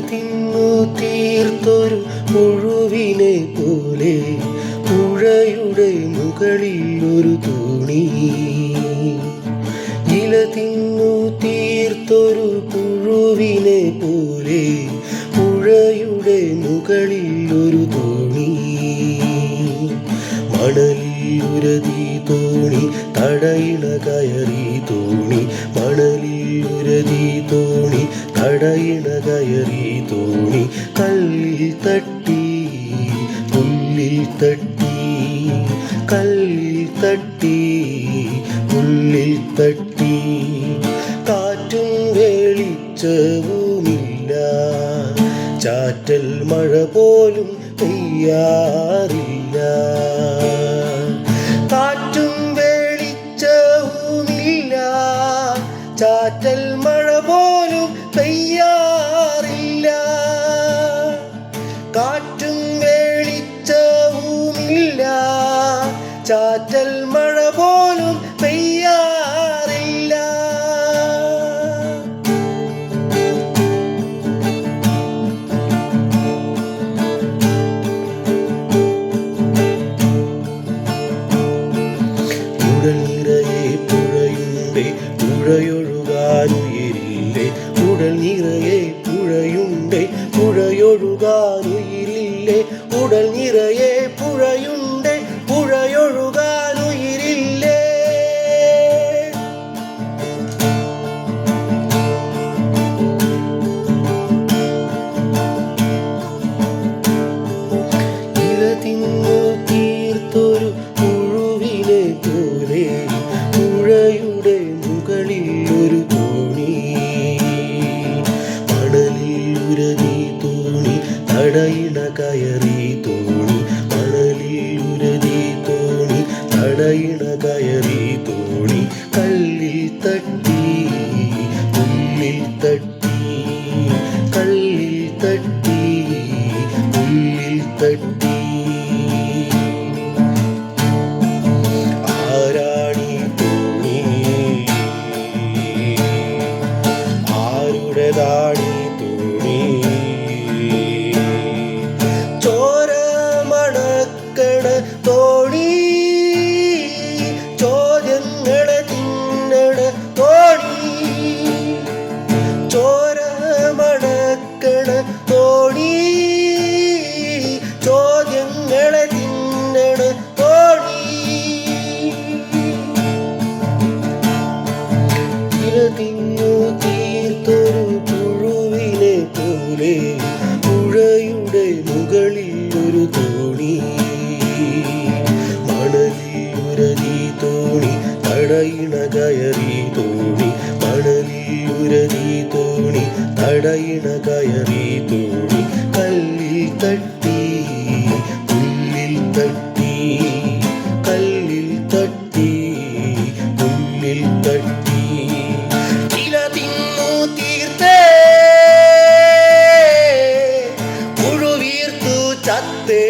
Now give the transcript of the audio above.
തിന്നു തീർത്തൊരു പുഴുവിനെ പോലെ പുഴയുടെ മുകളിൽ ഒരു തോണി. ഇല തിന്നു തീർത്തൊരു പുഴുവിനെ പോലെ പുഴയുടെ മുകളിൽ ഒരു തോണി. മണലിൽ ഉരതി തോണി തടയിണ കയറി തോണി. മണലിൽ ഉരതി തോണി തടയിണ കയറി തോണി. കല്ലിൽ തട്ടി പുല്ലിൽ തട്ടി. കല്ലിൽ തട്ടി പുല്ലിൽ തട്ടി. കാറ്റും വെളിച്ചവുമില്ല, ചാറ്റൽ മഴ പോലും പെയ്യാറില്ല. കാറ്റും വെളിച്ചവുമില്ല, ചാറ്റൽ മഴ പോലും പെയ്യാറില്ല. കാറ്റും വെളിച്ചവുമില്ല, ചാറ്റൽ മഴ പോലും പെയ്യാറില്ല. ഉടൽ നിറയെ പുഴയുണ്ടേ പുഴയൊഴുകാനുയിരില്ലേ. ഉടൽ നിറയെ പുഴയുണ്ടേ പുഴയൊഴുകാനുയിരില്ലേ. ഉടൽ നിറയെ പുഴയുണ്ടേ പുഴയൊഴുകാനുയിരില്ലേ. ഇല തിന്നു തീർത്തൊരു പുഴുവിനെ പോലെ പുഴയുടെ മുകളിൽ ഒരു തോണി. മണലിൽ ഉരതി തോണി തടയിണ കയറി തോണി. മണലിൽ ഉരതി തോണി തടയിണ കയറി തോണി. കല്ലിൽ തട്ടി പുല്ലിൽ തട്ടി. കല്ലിൽ തട്ടി പുല്ലിൽ തട്ടി. ആരാണീ തോണി? ആരുടേതാണീ തോണി? ചോര മണക്കണ തോണി, ചോദ്യങ്ങളെ തിന്നണ തോണി. ചോര മണക്കണ തോണി, ചോദ്യങ്ങളെ തിന്നണ തോണി. ഇല തിന്നു തീർത്തൊരു പുഴുവിനെ പോലെ പുഴയുടെ മുകളിൽ ഒരു തോണി. മണലിൽ ഉരതി തോണി തടയിണ കയറി തോണി. മണലിൽ ഉരതി തോണി തടയിണ കയറി തോണി. കല്ലിൽ തട്ടി പുല്ലിൽ തട്ടി. കല്ലിൽ തട്ടി പുല്ലിൽ തട്ടി. ഇല തിന്നു തീർത്തേ പുഴു വീർത്തു ചത്തേ.